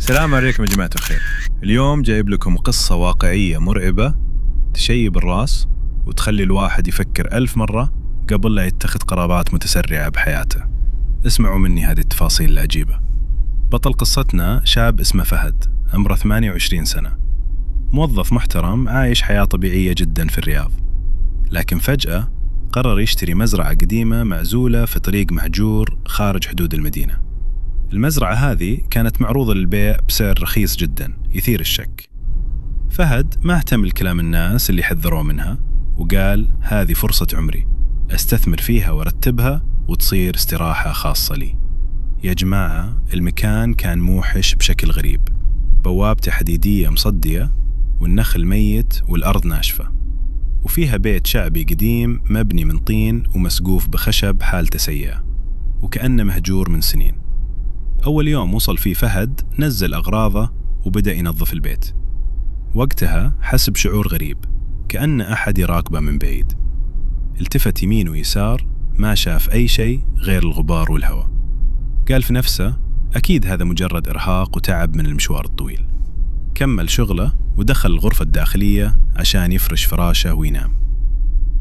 السلام عليكم يا جماعة الخير. اليوم جايب لكم قصة واقعية مرعبة تشيب الراس وتخلي الواحد يفكر 1000 مرة قبل لا يتخذ قرارات متسرعة بحياته. اسمعوا مني هذه التفاصيل العجيبة. بطل قصتنا شاب اسمه فهد، عمره 28 سنة، موظف محترم عايش حياة طبيعية جدا في الرياض. لكن فجأة قرر يشتري مزرعة قديمة معزولة في طريق مهجور خارج حدود المدينة. المزرعة هذه كانت معروضة للبيع بسعر رخيص جدا يثير الشك. فهد ما اهتم لكلام الناس اللي حذروه منها، وقال هذه فرصة عمري استثمر فيها وارتبها وتصير استراحة خاصة لي. يا جماعة المكان كان موحش بشكل غريب، بوابته حديدية مصدية والنخل ميت والأرض ناشفة، وفيها بيت شعبي قديم مبني من طين ومسقوف بخشب حالته سيئة وكأنه مهجور من سنين. أول يوم وصل فيه فهد نزل أغراضه وبدأ ينظف البيت. وقتها حس بشعور غريب، كأن أحد يراقبه من بعيد. التفت يمين ويسار، ما شاف أي شيء غير الغبار والهواء. قال في نفسه أكيد هذا مجرد إرهاق وتعب من المشوار الطويل. كمل شغله ودخل الغرفة الداخلية عشان يفرش فراشه وينام.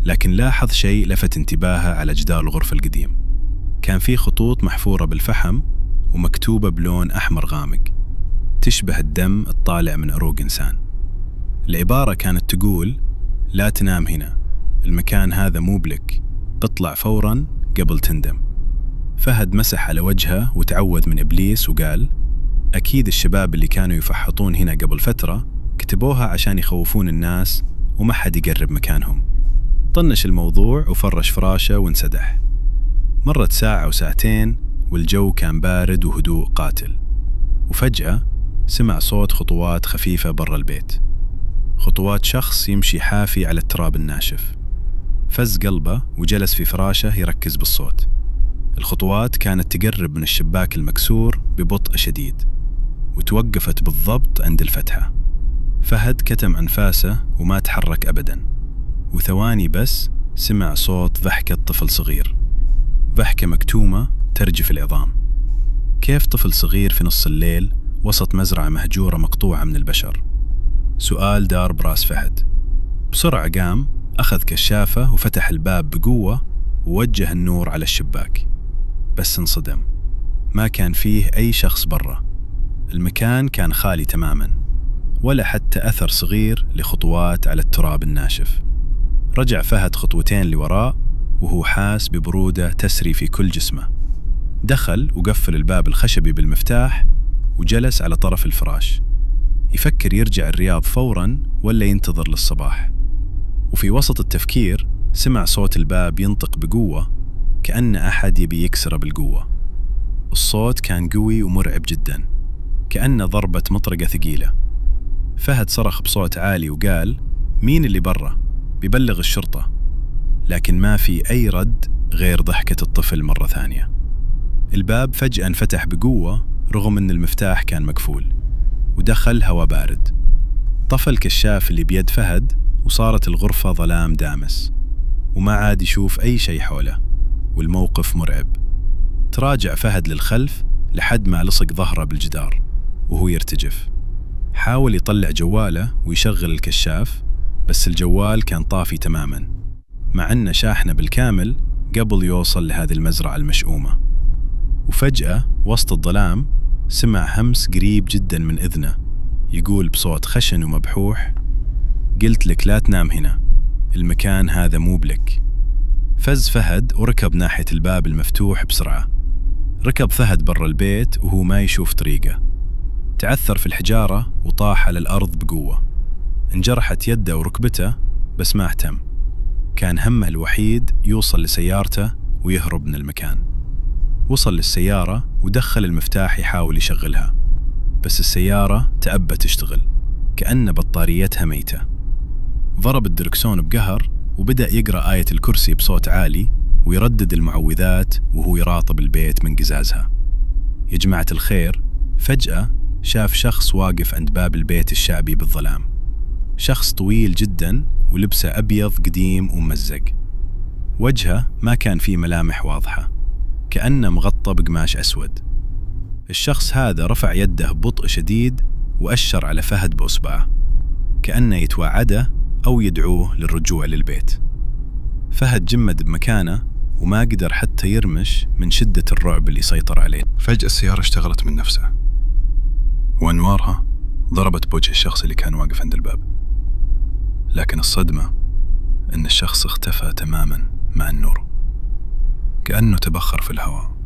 لكن لاحظ شيء لفت انتباهه على جدار الغرفة القديم. كان فيه خطوط محفورة بالفحم ومكتوبة بلون أحمر غامق تشبه الدم الطالع من عروق إنسان. العبارة كانت تقول لا تنام هنا، المكان هذا مو بلك، اطلع فوراً قبل تندم. فهد مسح على وجهه وتعوذ من إبليس وقال أكيد الشباب اللي كانوا يفحطون هنا قبل فترة كتبوها عشان يخوفون الناس وما حد يقرب مكانهم. طنش الموضوع وفرش فراشه وانسدح. مرت ساعة وساعتين والجو كان بارد وهدوء قاتل، وفجأة سمع صوت خطوات خفيفة برا البيت، خطوات شخص يمشي حافي على التراب الناشف. فز قلبه وجلس في فراشه يركز بالصوت. الخطوات كانت تقرب من الشباك المكسور ببطء شديد وتوقفت بالضبط عند الفتحة. فهد كتم أنفاسه وما تحرك أبدا، وثواني بس سمع صوت ضحكة طفل صغير، ضحكة مكتومة ترجف العظام. كيف طفل صغير في نص الليل وسط مزرعة مهجورة مقطوعة من البشر؟ سؤال دار براس فهد. بسرعة قام، أخذ كشافة وفتح الباب بقوة ووجه النور على الشباك. بس انصدم، ما كان فيه أي شخص برا. المكان كان خالي تماما، ولا حتى أثر صغير لخطوات على التراب الناشف. رجع فهد خطوتين لوراء وهو حاس ببرودة تسري في كل جسمه. دخل وقفل الباب الخشبي بالمفتاح وجلس على طرف الفراش، يفكر يرجع الرياض فوراً ولا ينتظر للصباح. وفي وسط التفكير سمع صوت الباب ينطق بقوة، كأن أحد يبي يكسره بالقوة. الصوت كان قوي ومرعب جداً، كأن ضربة مطرقة ثقيلة. فهد صرخ بصوت عالي وقال مين اللي برا؟ بيبلغ الشرطة. لكن ما في أي رد غير ضحكة الطفل مرة ثانية. الباب فجأة انفتح بقوة رغم أن المفتاح كان مقفول، ودخل هواء بارد. طفى الكشاف اللي بيد فهد وصارت الغرفة ظلام دامس، وما عاد يشوف أي شيء حوله، والموقف مرعب. تراجع فهد للخلف لحد ما لصق ظهره بالجدار وهو يرتجف. حاول يطلع جواله ويشغل الكشاف، بس الجوال كان طافي تماماً، مع أنه شاحنه بالكامل قبل يوصل لهذه المزرعة المشؤومة. وفجأة وسط الظلام سمع همس قريب جدا من إذنه يقول بصوت خشن ومبحوح قلت لك لا تنام هنا، المكان هذا مو بلك. فز فهد وركب ناحية الباب المفتوح بسرعة. ركب فهد برا البيت وهو ما يشوف طريقه. تعثر في الحجارة وطاح على الأرض بقوة. انجرحت يده وركبته بس ما اهتم، كان همه الوحيد يوصل لسيارته ويهرب من المكان. وصل للسيارة ودخل المفتاح يحاول يشغلها، بس السيارة تأبى تشتغل، كأن بطاريتها ميتة. ضرب الدركسون بقهر وبدأ يقرأ آية الكرسي بصوت عالي ويردد المعوذات وهو يراطب البيت من قزازها. يا جماعة الخير، فجأة شاف شخص واقف عند باب البيت الشعبي بالظلام. شخص طويل جدا ولبسه أبيض قديم وممزق. وجهه ما كان فيه ملامح واضحة، كأنه مغطى بقماش أسود. الشخص هذا رفع يده ببطء شديد وأشر على فهد بأصبعه كأنه يتوعده أو يدعوه للرجوع للبيت. فهد جمد بمكانه وما قدر حتى يرمش من شدة الرعب اللي سيطر عليه. فجأة السيارة اشتغلت من نفسها وأنوارها ضربت بوجه الشخص اللي كان واقف عند الباب، لكن الصدمة إن الشخص اختفى تماما مع النور، كأنه تبخر في الهواء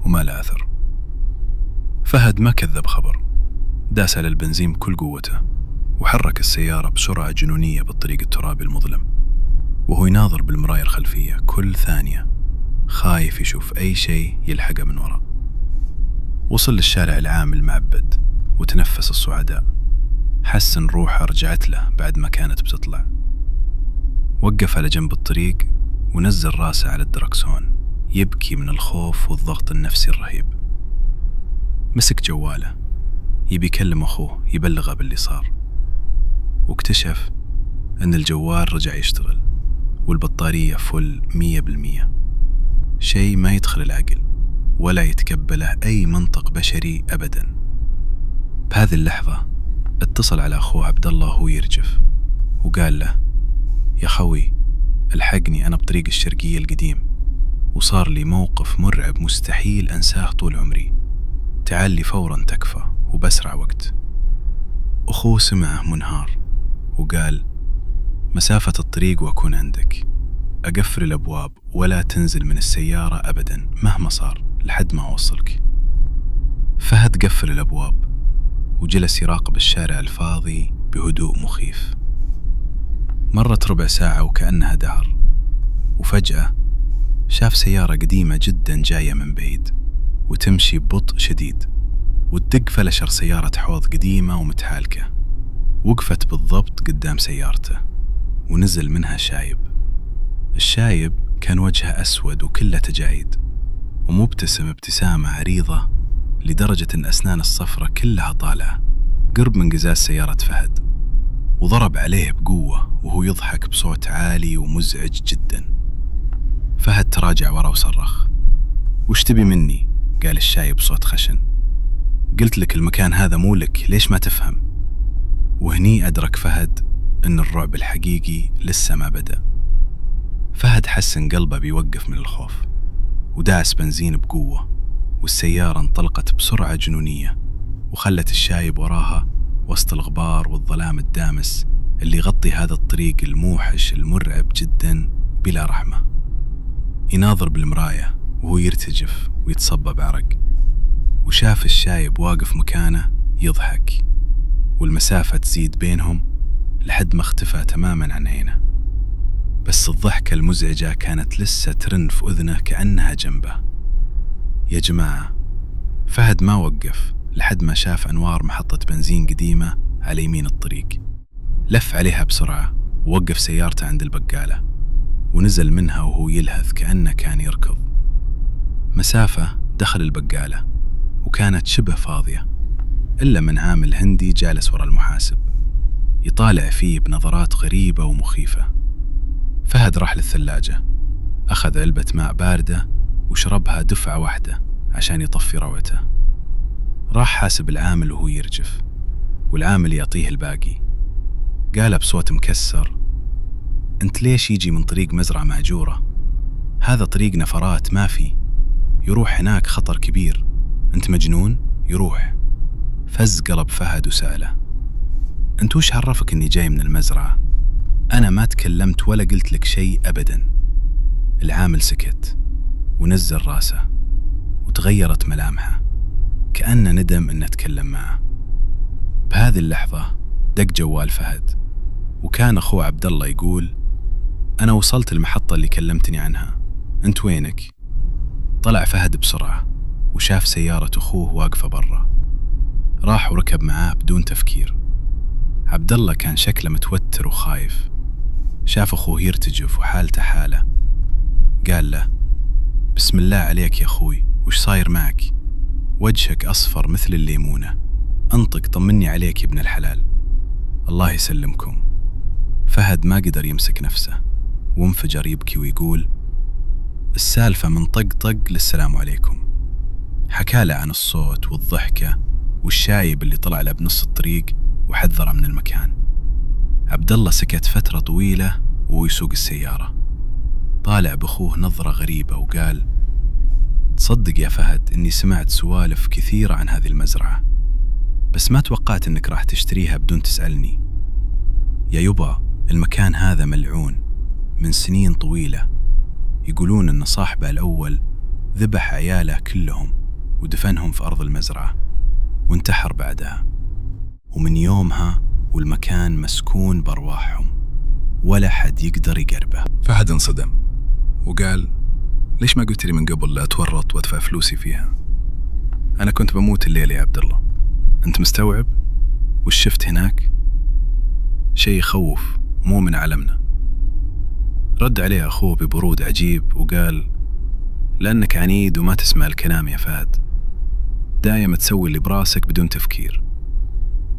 وما له أثر. فهد ما كذب خبر، داس على البنزين بكل قوته وحرك السيارة بسرعة جنونية بالطريق الترابي المظلم، وهو يناظر بالمراية الخلفية كل ثانية خايف يشوف أي شيء يلحقه من وراء. وصل للشارع العام المعبد وتنفس الصعداء، حس إن روحه رجعت له بعد ما كانت بتطلع. وقف على جنب الطريق ونزل راسه على الدركسون يبكي من الخوف والضغط النفسي الرهيب. مسك جواله يبي يكلم أخوه يبلغه باللي صار، واكتشف أن الجوال رجع يشتغل والبطارية فل 100%، شيء ما يدخل العقل ولا يتقبله أي منطق بشري أبدا. بهذه اللحظة اتصل على أخوه عبد الله وهو يرجف وقال له: يا خوي الحقني، أنا بطريق الشرقية القديم وصار لي موقف مرعب مستحيل أنساه طول عمري، تعال لي فورا تكفى وبسرع وقت. أخوه سمعه منهار وقال: مسافة الطريق وأكون عندك، أقفل الأبواب ولا تنزل من السيارة أبدا مهما صار لحد ما أوصلك. فهد قفل الأبواب وجلس يراقب الشارع الفاضي بهدوء مخيف. مرت ربع ساعة وكأنها دهر، وفجأة شاف سيارة قديمة جدا جاية من بعيد وتمشي ببطء شديد وتدق فلشر سيارة حوض قديمة ومتحالكة. وقفت بالضبط قدام سيارته ونزل منها شايب. الشايب كان وجهه أسود وكله تجاعيد ومبتسم ابتسامة عريضة لدرجة أن أسنان الصفرة كلها طالعة قرب من قزاز سيارة فهد، وضرب عليه بقوة وهو يضحك بصوت عالي ومزعج جدا. فهد تراجع ورا وصرخ: وش تبي مني؟ قال الشايب بصوت خشن. قلت لك المكان هذا مو لك، ليش ما تفهم؟ وهني أدرك فهد أن الرعب الحقيقي لسه ما بدأ. فهد حس أن قلبه بيوقف من الخوف وداس بنزين بقوة، والسيارة انطلقت بسرعة جنونية وخلت الشايب وراها وسط الغبار والظلام الدامس اللي يغطي هذا الطريق الموحش المرعب جدا بلا رحمة. يناظر بالمراية وهو يرتجف ويتصبب عرق، وشاف الشايب واقف مكانه يضحك، والمسافة تزيد بينهم لحد ما اختفى تماما عن عينه. بس الضحكة المزعجة كانت لسه ترن في أذنه كأنها جنبه. يا جماعة، فهد ما وقف لحد ما شاف أنوار محطة بنزين قديمة على يمين الطريق. لف عليها بسرعة ووقف سيارته عند البقالة ونزل منها وهو يلهث كأنه كان يركض. مسافة دخل البقالة وكانت شبه فاضية إلا من عامل هندي جالس ورا المحاسب يطالع فيه بنظرات غريبة ومخيفة. فهد راح للثلاجة، أخذ علبة ماء باردة وشربها دفعة واحدة عشان يطفي روعته. راح حاسب العامل وهو يرجف، والعامل يعطيه الباقي. قال بصوت مكسر: أنت ليش يجي من طريق مزرعة مهجورة؟ هذا طريق نفرات ما في، يروح هناك خطر كبير، أنت مجنون؟ يروح. فز قلب فهد وسأله: أنت وش عرفك أني جاي من المزرعة؟ أنا ما تكلمت ولا قلت لك شيء أبدا. العامل سكت ونزل راسه وتغيرت ملامحه كأنه ندم أنه تكلم معه. بهذه اللحظة دق جوال فهد، وكان أخوه عبد الله يقول: أنا وصلت المحطة اللي كلمتني عنها، أنت وينك؟ طلع فهد بسرعة وشاف سيارة أخوه واقفة برا، راح وركب معاه بدون تفكير. عبد الله كان شكله متوتر وخايف، شاف أخوه يرتجف وحالته حاله. قال له: بسم الله عليك يا أخوي، وش صاير معك؟ وجهك أصفر مثل الليمونة، أنطق طمني عليك يا ابن الحلال. الله يسلمكم. فهد ما قدر يمسك نفسه وانفجر يبكي ويقول: السالفة من طق طق للسلام عليكم. حكاله عن الصوت والضحكة والشايب اللي طلع له بنص الطريق وحذره من المكان. عبد الله سكت فترة طويلة وهو يسوق السيارة، طالع بأخوه نظرة غريبة وقال: تصدق يا فهد إني سمعت سوالف كثيرة عن هذه المزرعة، بس ما توقعت إنك راح تشتريها بدون تسألني. يا يبا، المكان هذا ملعون من سنين طويلة، يقولون إن صاحبه الأول ذبح عياله كلهم ودفنهم في أرض المزرعة وانتحر بعدها، ومن يومها والمكان مسكون بأرواحهم، ولا حد يقدر يقربه. فهد انصدم وقال: ليش ما قلت لي من قبل لا أتورط وأدفع فلوسي فيها؟ أنا كنت بموت الليلة يا عبد الله، أنت مستوعب؟ وش شفت هناك؟ شيء يخوف، مو من عالمنا. رد عليه أخوه ببرود عجيب وقال: لأنك عنيد وما تسمع الكلام يا فهد، دايم تسوي اللي براسك بدون تفكير،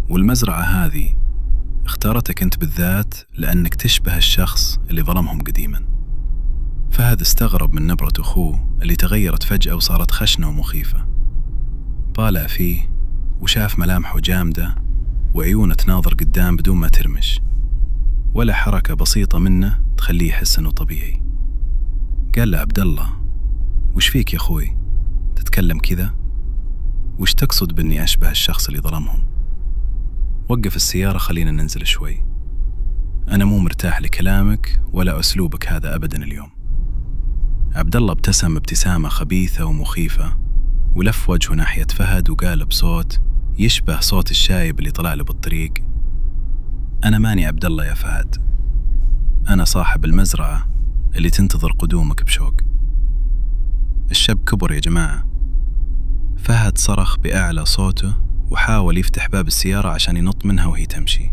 والمزرعة هذه اختارتك أنت بالذات لأنك تشبه الشخص اللي ظلمهم قديما. فهد استغرب من نبرة أخوه اللي تغيرت فجأة وصارت خشنة ومخيفة. طالع فيه وشاف ملامحه جامدة وعيونه تناظر قدام بدون ما ترمش، ولا حركة بسيطة منه تخليه يحس أنه طبيعي. قال له: عبد الله، وش فيك يا أخوي؟ تتكلم كذا؟ وش تقصد بأني أشبه الشخص اللي ظلمهم؟ وقف السيارة، خلينا ننزل شوي، أنا مو مرتاح لكلامك ولا أسلوبك هذا أبدا اليوم. عبد الله ابتسم ابتسامة خبيثة ومخيفة ولف وجهه ناحية فهد وقال بصوت يشبه صوت الشايب اللي طلع له بالطريق: أنا ماني عبد الله يا فهد، أنا صاحب المزرعة اللي تنتظر قدومك بشوق. الشاب كبر يا جماعة. فهد صرخ بأعلى صوته وحاول يفتح باب السيارة عشان ينط منها وهي تمشي،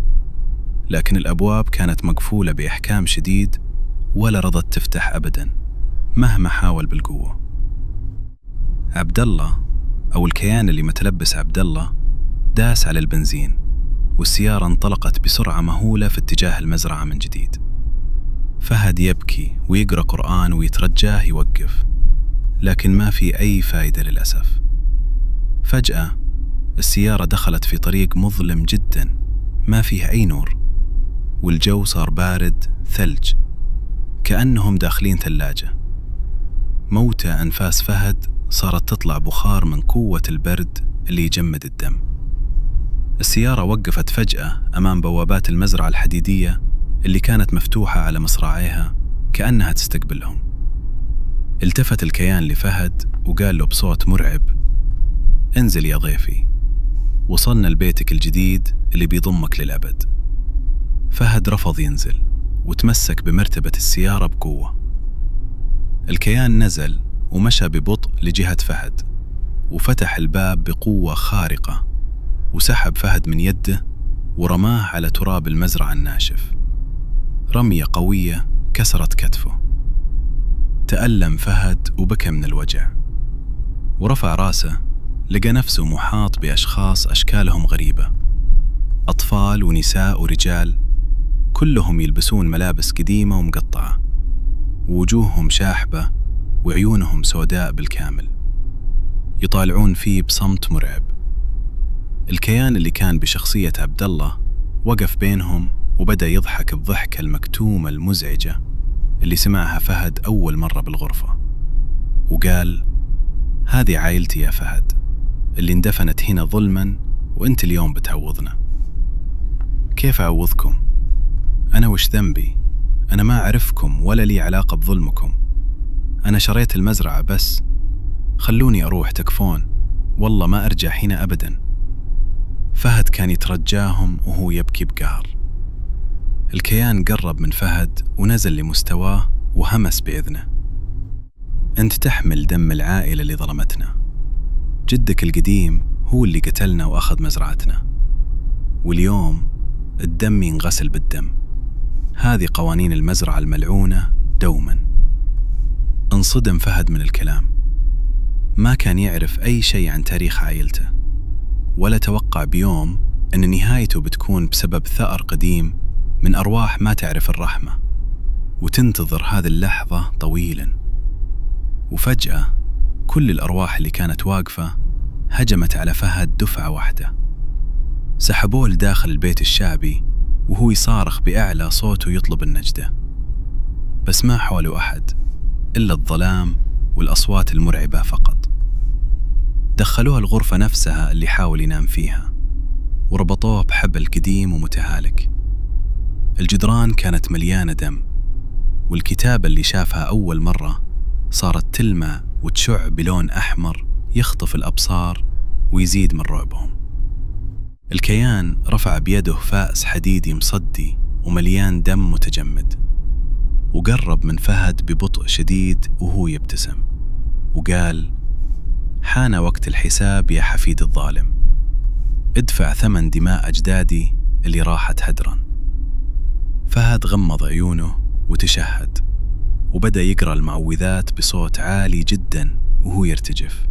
لكن الأبواب كانت مقفولة بإحكام شديد ولا رضت تفتح أبدا مهما حاول بالقوة. عبد الله أو الكيان اللي متلبس عبد الله داس على البنزين والسيارة انطلقت بسرعة مهولة في اتجاه المزرعة من جديد. فهد يبكي ويقرأ قرآن ويترجاه يوقف، لكن ما في أي فايدة للأسف. فجأة السيارة دخلت في طريق مظلم جدا ما فيه أي نور، والجو صار بارد ثلج كأنهم داخلين ثلاجة. موتى أنفاس فهد صارت تطلع بخار من قوة البرد اللي يجمد الدم. السيارة وقفت فجأة أمام بوابات المزرعة الحديدية اللي كانت مفتوحة على مصراعيها كأنها تستقبلهم. التفت الكيان لفهد وقال له بصوت مرعب: انزل يا ضيفي، وصلنا لبيتك الجديد اللي بيضمك للأبد. فهد رفض ينزل وتمسك بمرتبة السيارة بقوة. الكيان نزل ومشى ببطء لجهة فهد وفتح الباب بقوة خارقة وسحب فهد من يده ورماه على تراب المزرعة الناشف. رمية قوية كسرت كتفه. تألم فهد وبكى من الوجع، ورفع راسه لقى نفسه محاط بأشخاص أشكالهم غريبة، أطفال ونساء ورجال، كلهم يلبسون ملابس قديمة ومقطعة، ووجوههم شاحبة وعيونهم سوداء بالكامل، يطالعون فيه بصمت مرعب. الكيان اللي كان بشخصية عبد الله وقف بينهم وبدأ يضحك الضحكة المكتومة المزعجة اللي سمعها فهد أول مرة بالغرفة، وقال: هذه عائلتي يا فهد اللي اندفنت هنا ظلما، وانت اليوم بتعوضنا. كيف أعوضكم؟ أنا وش ذنبي؟ أنا ما أعرفكم ولا لي علاقة بظلمكم، أنا شريت المزرعة بس، خلوني أروح تكفون، والله ما أرجع هنا أبدا. فهد كان يترجاهم وهو يبكي بقهر. الكيان قرب من فهد ونزل لمستواه وهمس بإذنه: أنت تحمل دم العائلة اللي ظلمتنا، جدك القديم هو اللي قتلنا وأخذ مزرعتنا، واليوم الدم ينغسل بالدم، هذه قوانين المزرعة الملعونة دوما. انصدم فهد من الكلام، ما كان يعرف أي شيء عن تاريخ عائلته، ولا توقع بيوم أن نهايته بتكون بسبب ثأر قديم من أرواح ما تعرف الرحمة وتنتظر هذه اللحظة طويلا. وفجأة كل الأرواح اللي كانت واقفة هجمت على فهد دفعة واحدة. سحبوه لداخل البيت الشعبي وهو يصارخ بأعلى صوته يطلب النجدة، بس ما حوله أحد إلا الظلام والأصوات المرعبة فقط. دخلوه الغرفة نفسها اللي حاول ينام فيها وربطوه بحبل قديم ومتهالك. الجدران كانت مليانة دم، والكتابة اللي شافها أول مرة صارت تلمع وتشع بلون أحمر يخطف الأبصار ويزيد من رعبهم. الكيان رفع بيده فأس حديدي مصدي ومليان دم متجمد، وقرب من فهد ببطء شديد وهو يبتسم وقال: حان وقت الحساب يا حفيد الظالم، ادفع ثمن دماء أجدادي اللي راحت هدرا. فهد غمض عيونه وتشهد، وبدأ يقرأ المعوذات بصوت عالي جدا وهو يرتجف.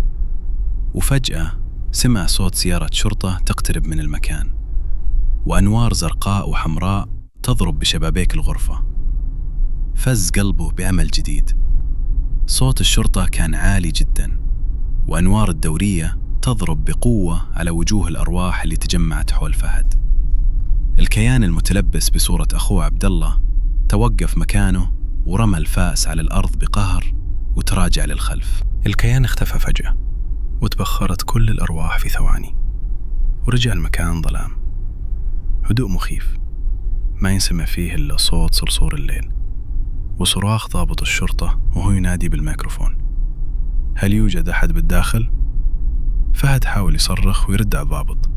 وفجأة سمع صوت سيارة شرطة تقترب من المكان، وأنوار زرقاء وحمراء تضرب بشبابيك الغرفة. فز قلبه بأمل جديد. صوت الشرطة كان عالي جدا، وأنوار الدورية تضرب بقوة على وجوه الأرواح اللي تجمعت حول فهد. الكيان المتلبس بصورة أخوه عبد الله توقف مكانه ورمى الفأس على الأرض بقهر وتراجع للخلف. الكيان اختفى فجأة، وتبخرت كل الأرواح في ثواني، ورجع المكان ظلام، هدوء مخيف ما ينسمع فيه إلا صوت صرصور الليل وصراخ ضابط الشرطة وهو ينادي بالميكروفون: هل يوجد أحد بالداخل؟ فهد حاول يصرخ ويرد على الضابط،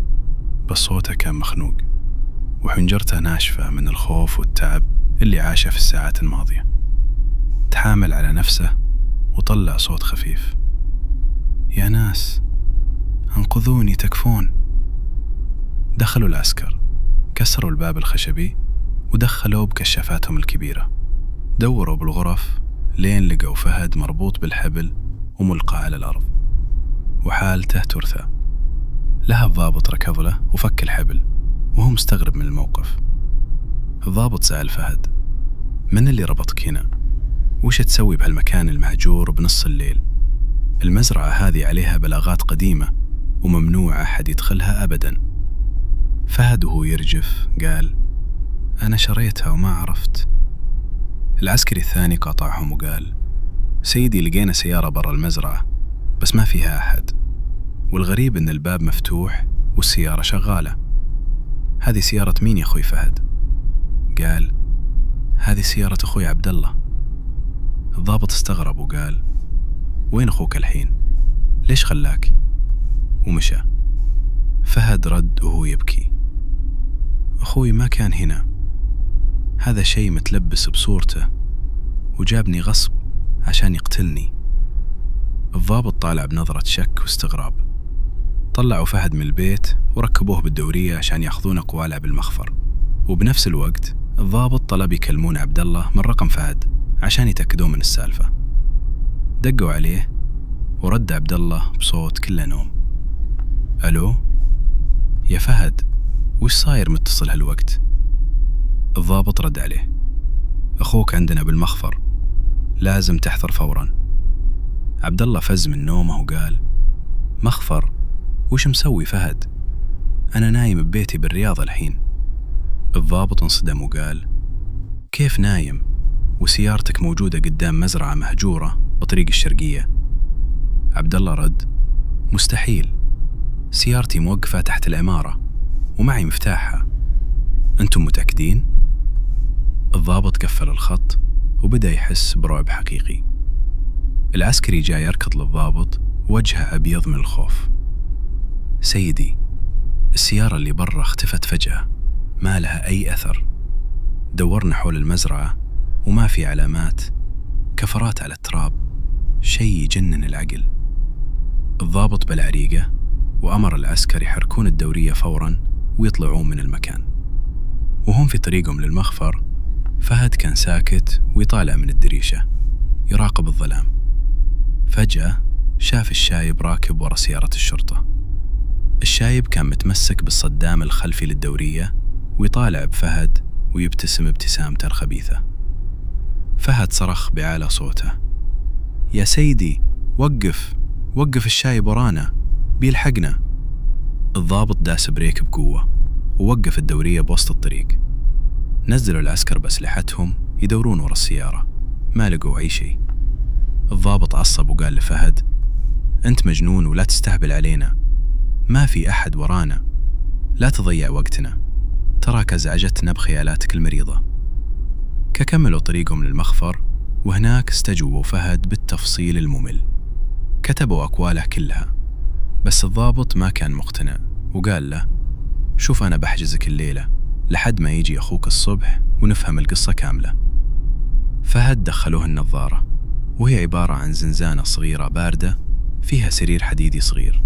بس صوته كان مخنوق وحنجرته ناشفة من الخوف والتعب اللي عاشه في الساعات الماضية. تحامل على نفسه وطلع صوت خفيف: يا ناس انقذوني، تكفون. دخلوا العسكر، كسروا الباب الخشبي ودخلوا بكشافاتهم الكبيرة. دوروا بالغرف لين لقوا فهد مربوط بالحبل وملقى على الأرض وحالته ترثى. لها الضابط ركض له وفك الحبل وهو مستغرب من الموقف. الضابط سأل فهد: من اللي ربطك هنا؟ وش تسوي بهالمكان المهجور بنص الليل؟ المزرعة هذه عليها بلاغات قديمة وممنوع أحد يدخلها أبدا. فهد وهو يرجف قال: أنا شريتها وما عرفت. العسكري الثاني قاطعهم وقال: سيدي، لقينا سيارة برا المزرعة بس ما فيها أحد، والغريب إن الباب مفتوح والسيارة شغالة. هذه سيارة مين يا أخوي فهد؟ قال: هذه سيارة أخوي عبد الله. الضابط استغرب وقال: وين أخوك الحين؟ ليش خلاك؟ ومشى. فهد رد وهو يبكي: أخوي ما كان هنا، هذا شيء متلبس بصورته وجابني غصب عشان يقتلني. الضابط طالع بنظرة شك واستغراب. طلعوا فهد من البيت وركبوه بالدورية عشان ياخذون قوالع بالمخفر، وبنفس الوقت الضابط طلب يكلمون عبد الله من رقم فهد عشان يتأكدون من السالفة. دقوا عليه ورد عبد الله بصوت كله نوم: ألو يا فهد، وش صاير متصل هالوقت؟ الضابط رد عليه: أخوك عندنا بالمخفر، لازم تحضر فورا. عبد الله فز من نومه وقال: مخفر؟ وش مسوي فهد؟ أنا نايم ببيتي بالرياض الحين. الضابط انصدم وقال: كيف نايم وسيارتك موجودة قدام مزرعة مهجورة بطريق الشرقية؟ عبد الله رد: مستحيل، سيارتي موقفة تحت العمارة ومعي مفتاحها. أنتم متأكدين؟ الضابط قفل الخط وبدأ يحس برعب حقيقي. العسكري جاي يركض للضابط وجهه أبيض من الخوف: سيدي، السيارة اللي برا اختفت فجأة، ما لها أي أثر. دورنا حول المزرعة وما في علامات، كفرات على التراب، شيء يجنن العقل. الضابط بلع ريقه وأمر العسكر يحركون الدورية فورا ويطلعون من المكان. وهم في طريقهم للمخفر، فهد كان ساكت ويطالع من الدريشة يراقب الظلام. فجأة شاف الشايب راكب ورا سيارة الشرطة. الشايب كان متمسك بالصدام الخلفي للدورية ويطالع بفهد ويبتسم ابتسامته الخبيثة. فهد صرخ بأعلى صوته: يا سيدي، وقف، وقف الشايب ورانا بيلحقنا. الضابط داس بريك بقوة ووقف الدورية بوسط الطريق. نزلوا العسكر بأسلحتهم يدورون ورا السيارة، ما لقوا أي شيء. الضابط عصب وقال لفهد: أنت مجنون ولا تستهبل علينا، ما في أحد ورانا، لا تضيع وقتنا، تراك أزعجتنا بخيالاتك المريضة. كملوا طريقهم للمخفر، وهناك استجوبوا فهد بالتفصيل الممل. كتبوا أقواله كلها، بس الضابط ما كان مقتنع وقال له: شوف أنا بحجزك الليلة لحد ما يجي أخوك الصبح ونفهم القصة كاملة. فهد دخلوه النظارة، وهي عبارة عن زنزانة صغيرة باردة فيها سرير حديدي صغير.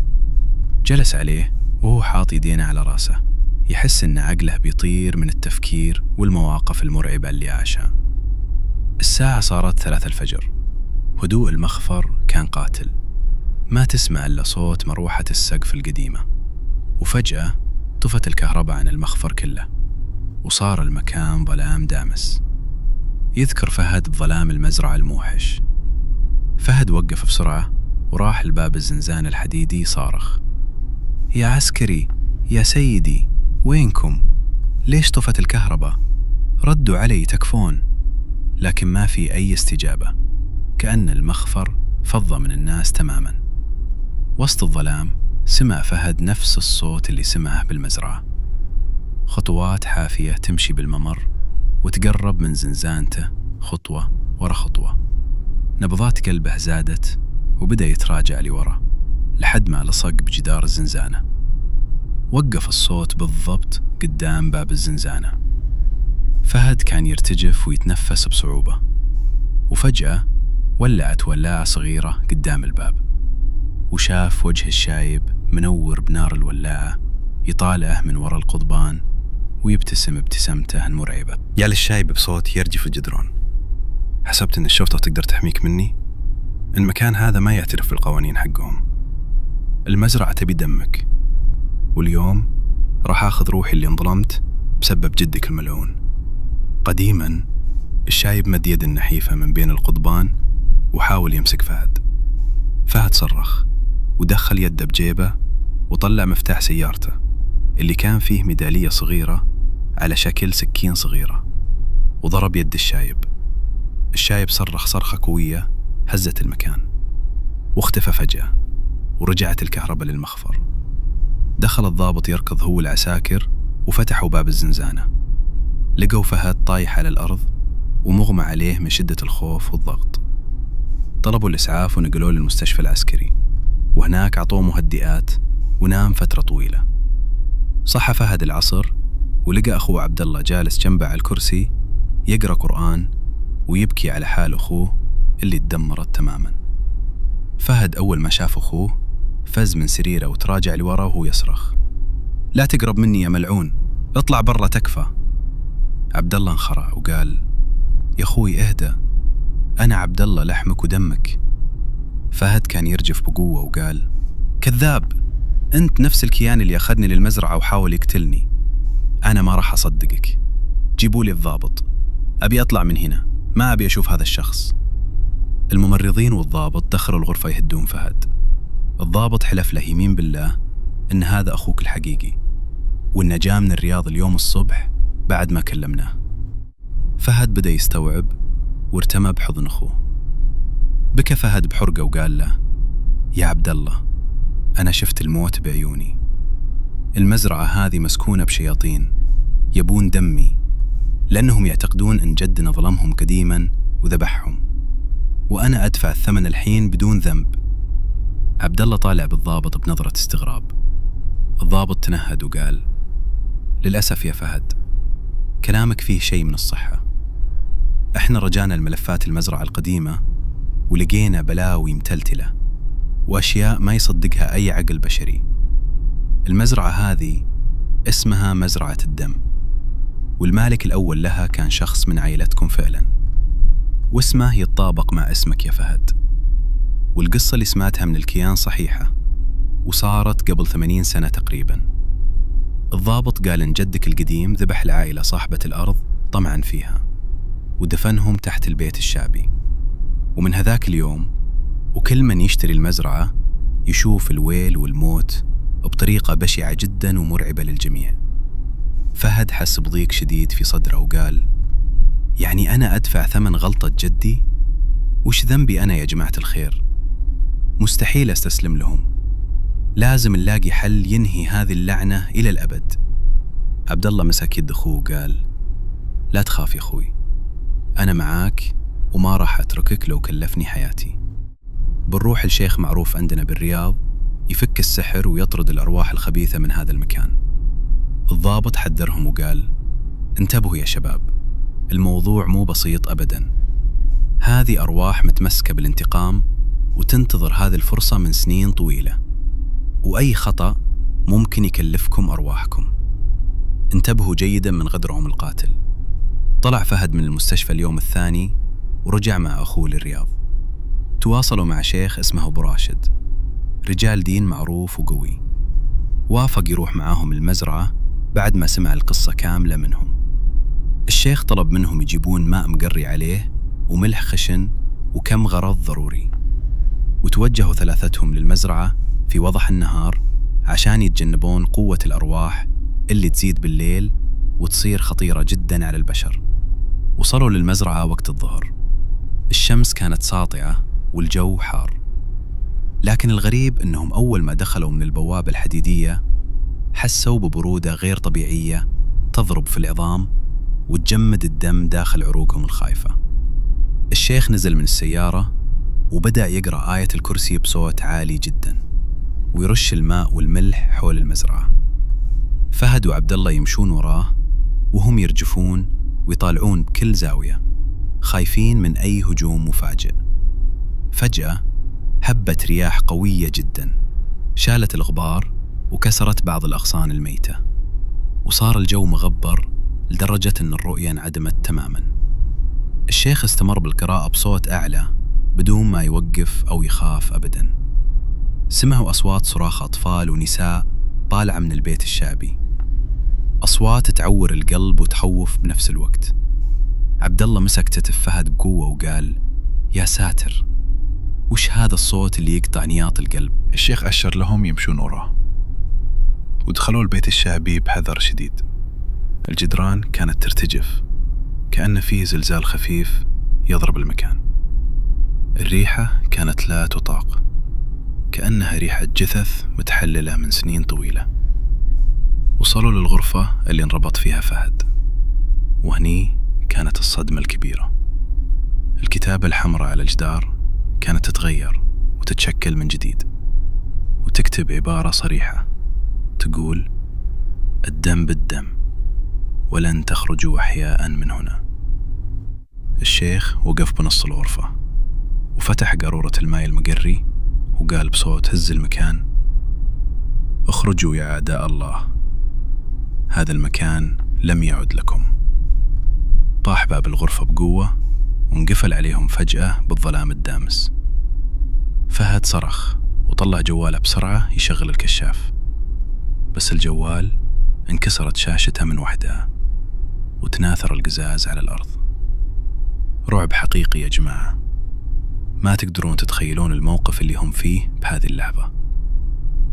جلس عليه وهو حاط يدينه على راسه، يحس إن عقله بيطير من التفكير والمواقف المرعبة اللي عاشها. الساعة صارت 3 الفجر. هدوء المخفر كان قاتل، ما تسمع إلا صوت مروحة السقف القديمة. وفجأة طفت الكهرباء عن المخفر كله، وصار المكان ظلام دامس. يذكر فهد بظلام المزرعة الموحش. فهد وقف بسرعة وراح لباب الزنزانة الحديدي صارخ: يا عسكري، يا سيدي، وينكم؟ ليش طفت الكهرباء؟ ردوا علي تكفون. لكن ما في أي استجابة، كأن المخفر فض من الناس تماما. وسط الظلام سمع فهد نفس الصوت اللي سمعه بالمزرعة، خطوات حافية تمشي بالممر وتقرب من زنزانته خطوة ورا خطوة. نبضات قلبه زادت وبدأ يتراجع لورا لحد ما لصق بجدار الزنزانة. وقف الصوت بالضبط قدام باب الزنزانة. فهد كان يرتجف ويتنفس بصعوبة، وفجأة ولعت ولاعة صغيرة قدام الباب، وشاف وجه الشايب منور بنار الولاعة يطالعه من وراء القضبان ويبتسم ابتسامته المرعبة. يا للشايب بصوت يرجف الجدران: حسبت إن الشرطة تقدر تحميك مني؟ المكان هذا ما يعترف بالقوانين حقهم. المزرعة تبي دمك، واليوم راح آخذ روحي اللي انظلمت بسبب جدك الملعون. قديما الشايب مد يد النحيفة من بين القضبان وحاول يمسك فهد. فهد صرخ ودخل يده بجيبه وطلع مفتاح سيارته اللي كان فيه ميدالية صغيرة على شكل سكين صغيرة، وضرب يد الشايب. الشايب صرخ صرخة قوية هزت المكان واختفى فجأة، ورجعت الكهرباء للمخفر. دخل الضابط يركض هو العساكر وفتحوا باب الزنزانة. لقوا فهد طايح على الأرض ومغمى عليه من شدة الخوف والضغط. طلبوا الإسعاف ونقلوه للمستشفى العسكري، وهناك عطوه مهدئات ونام فترة طويلة. صحى فهد العصر ولقى أخوه عبد الله جالس جنبه على الكرسي يقرأ قرآن ويبكي على حال أخوه اللي اتدمرت تماما. فهد أول ما شاف أخوه فز من سريره وتراجع لورا وهو يصرخ: لا تقرب مني يا ملعون، اطلع برا تكفى. عبد الله انخرع وقال: يا أخوي اهدى، أنا عبد الله لحمك ودمك. فهد كان يرجف بقوة وقال: كذاب، أنت نفس الكيان اللي أخذني للمزرعة وحاول يقتلني. أنا ما راح أصدقك، جيبوا لي الضابط، أبي أطلع من هنا، ما أبي أشوف هذا الشخص. الممرضين والضابط دخلوا الغرفة يهدون فهد. الضابط حلف له يمين بالله إن هذا أخوك الحقيقي، وإنه جاء من الرياض اليوم الصبح بعد ما كلمناه. فهد بدأ يستوعب وارتمى بحضن أخوه. بكى فهد بحرقة وقال له: يا عبد الله، أنا شفت الموت بعيوني. المزرعة هذه مسكونة بشياطين يبون دمي، لأنهم يعتقدون إن جدنا ظلمهم قديما وذبحهم، وأنا أدفع الثمن الحين بدون ذنب. عبد الله طالع بالضابط بنظرة استغراب. الضابط تنهد وقال: للأسف يا فهد، كلامك فيه شيء من الصحة. احنا رجعنا الملفات المزرعة القديمة ولقينا بلاوي متلتلة وأشياء ما يصدقها أي عقل بشري. المزرعة هذه اسمها مزرعة الدم، والمالك الأول لها كان شخص من عائلتكم فعلا، واسمه يتطابق مع اسمك يا فهد. والقصة اللي سمعتها من الكيان صحيحة، وصارت قبل 80 سنة تقريبا. الضابط قال إن جدك القديم ذبح العائلة صاحبة الأرض طمعا فيها، ودفنهم تحت البيت الشعبي. ومن هذاك اليوم وكل من يشتري المزرعة يشوف الويل والموت بطريقة بشعة جدا ومرعبة للجميع. فهد حس بضيق شديد في صدره وقال: يعني أنا أدفع ثمن غلطة جدي؟ وش ذنبي أنا يا جماعة الخير؟ مستحيل أستسلم لهم، لازم نلاقي حل ينهي هذه اللعنة إلى الأبد. عبد الله مسك يد أخوه وقال: لا تخاف يا أخوي، أنا معاك وما راح أتركك لو كلفني حياتي. بنروح الشيخ معروف عندنا بالرياض يفك السحر ويطرد الأرواح الخبيثة من هذا المكان. الضابط حذرهم وقال: انتبهوا يا شباب، الموضوع مو بسيط أبدا، هذه أرواح متمسكة بالانتقام وتنتظر هذه الفرصة من سنين طويلة، وأي خطأ ممكن يكلفكم أرواحكم. انتبهوا جيدا من غدرهم القاتل. طلع فهد من المستشفى اليوم الثاني ورجع مع أخوه للرياض. تواصلوا مع شيخ اسمه أبو راشد، رجال دين معروف وقوي. وافق يروح معاهم المزرعة بعد ما سمع القصة كاملة منهم. الشيخ طلب منهم يجيبون ماء مقري عليه وملح خشن وكم غرض ضروري، وتوجهوا ثلاثتهم للمزرعة في وضح النهار عشان يتجنبون قوة الأرواح اللي تزيد بالليل وتصير خطيرة جدا على البشر. وصلوا للمزرعة وقت الظهر. الشمس كانت ساطعة والجو حار، لكن الغريب أنهم أول ما دخلوا من البوابة الحديدية حسوا ببرودة غير طبيعية تضرب في العظام وتجمد الدم داخل عروقهم الخايفة. الشيخ نزل من السيارة وبدأ يقرأ آية الكرسي بصوت عالي جدا ويرش الماء والملح حول المزرعة. فهد وعبد الله يمشون وراه وهم يرجفون ويطالعون بكل زاوية خايفين من أي هجوم مفاجئ. فجأة هبت رياح قوية جدا شالت الغبار وكسرت بعض الأغصان الميتة، وصار الجو مغبر لدرجة أن الرؤية انعدمت تماما. الشيخ استمر بالقراءة بصوت أعلى بدون ما يوقف أو يخاف أبدا. سمعوا أصوات صراخ أطفال ونساء طالعة من البيت الشعبي، أصوات تعور القلب وتخوف بنفس الوقت. عبد الله مسك كتف فهد بقوة وقال: يا ساتر، وش هذا الصوت اللي يقطع نياط القلب؟ الشيخ أشر لهم يمشون وراه، ودخلوا البيت الشعبي بحذر شديد. الجدران كانت ترتجف كأن فيه زلزال خفيف يضرب المكان. الريحة كانت لا تطاق، كأنها ريحة جثث متحللة من سنين طويلة. وصلوا للغرفة اللي انربط فيها فهد، وهني كانت الصدمة الكبيرة. الكتابة الحمراء على الجدار كانت تتغير وتتشكل من جديد، وتكتب عبارة صريحة تقول: الدم بالدم ولن تخرجوا أحياء من هنا. الشيخ وقف بنص الغرفة وفتح قارورة الماء المقري وقال بصوت هز المكان: اخرجوا يا أعداء الله، هذا المكان لم يعد لكم. طاح باب الغرفة بقوة وانقفل عليهم فجأة بالظلام الدامس. فهد صرخ وطلع جواله بسرعة يشغل الكشاف، بس الجوال انكسرت شاشته من وحدها وتناثر القزاز على الأرض. رعب حقيقي يا جماعة، ما تقدرون تتخيلون الموقف اللي هم فيه بهذه اللحظة.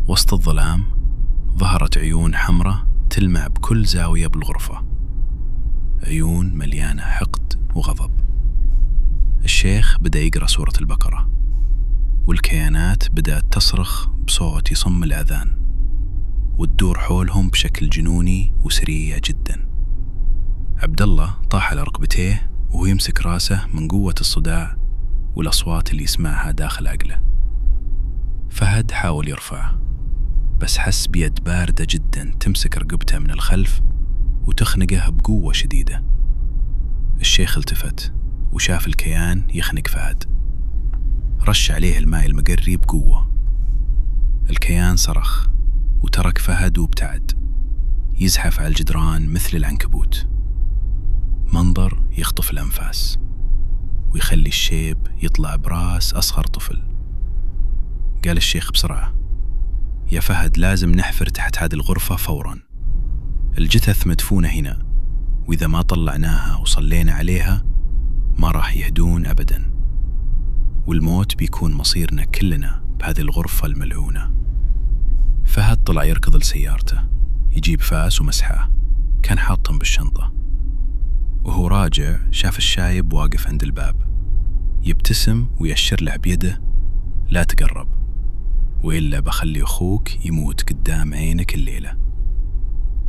وسط الظلام ظهرت عيون حمراء تلمع بكل زاوية بالغرفة، عيون مليانة حقد وغضب. الشيخ بدأ يقرأ سورة البقرة، والكيانات بدأت تصرخ بصوت يصم الأذان وتدور حولهم بشكل جنوني وسريع جدا. عبد الله طاح على ركبتيه وهو يمسك راسه من قوة الصداع والأصوات اللي يسمعها داخل عقله. فهد حاول يرفعه، بس حس بيد باردة جدا تمسك رقبته من الخلف وتخنقه بقوة شديدة. الشيخ التفت وشاف الكيان يخنق فهد، رش عليه الماء المقري بقوة. الكيان صرخ وترك فهد وابتعد يزحف على الجدران مثل العنكبوت. منظر يخطف الأنفاس ويخلي الشيب يطلع براس أصغر طفل. قال الشيخ بسرعة: يا فهد، لازم نحفر تحت هذه الغرفة فورا، الجثث مدفونة هنا، وإذا ما طلعناها وصلينا عليها ما راح يهدون أبدا، والموت بيكون مصيرنا كلنا بهذه الغرفة الملعونة. فهد طلع يركض لسيارته، يجيب فاس ومسحاه، كان حاطهم بالشنطة. وهو راجع شاف الشايب واقف عند الباب، يبتسم ويأشر له بيده: لا تقرب، وإلا بخلي أخوك يموت قدام عينك الليلة.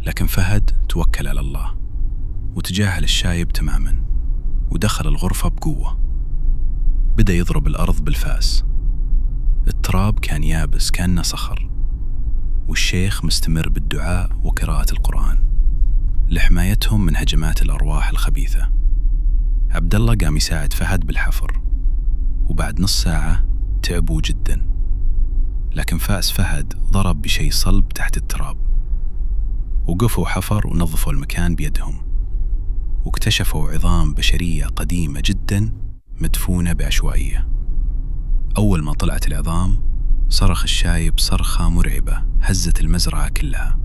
لكن فهد توكل على الله وتجاهل الشايب تماما، ودخل الغرفة بقوة. بدأ يضرب الأرض بالفاس. التراب كان يابس كأنه صخر، والشيخ مستمر بالدعاء وقراءة القرآن لحمايتهم من هجمات الأرواح الخبيثة. عبد الله قام يساعد فهد بالحفر، وبعد نص ساعة تعبوا جدا، لكن فاس فهد ضرب بشيء صلب تحت التراب. وقفوا حفر ونظفوا المكان بيدهم، واكتشفوا عظام بشرية قديمة جدا مدفونة بعشوائية. أول ما طلعت العظام صرخ الشايب صرخة مرعبة هزت المزرعة كلها،